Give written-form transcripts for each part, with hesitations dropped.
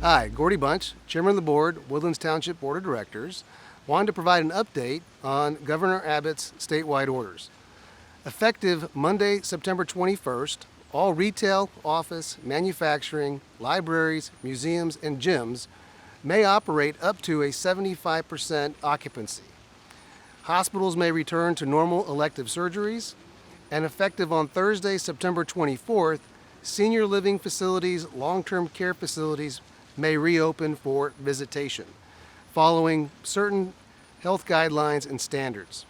Hi, Gordy Bunch, Chairman of the Board, Woodlands Township Board of Directors. Wanted to provide an update on Governor Abbott's statewide orders. Effective Monday, September 21st, all retail, office, manufacturing, libraries, museums, and gyms may operate up to a 75% occupancy. Hospitals may return to normal elective surgeries, and effective on Thursday, September 24th, senior living facilities, long-term care facilities may reopen for visitation, following certain health guidelines and standards.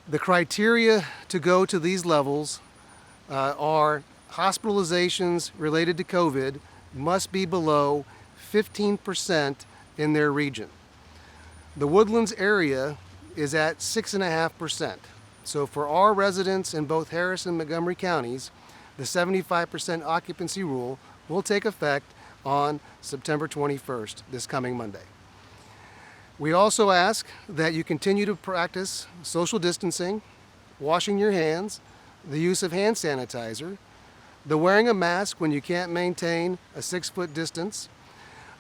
The criteria to go to these levels are hospitalizations related to COVID must be below 15% in their region. The Woodlands area is at 6.5%. So for our residents in both Harris and Montgomery counties, the 75% occupancy rule will take effect on September 21st, this coming Monday. We also ask that you continue to practice social distancing, washing your hands, the use of hand sanitizer, the wearing a mask when you can't maintain a 6-foot distance.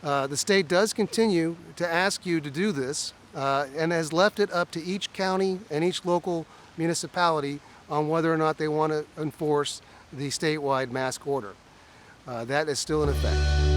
The state does continue to ask you to do this and has left it up to each county and each local municipality on whether or not they want to enforce the statewide mask order. That is still in effect.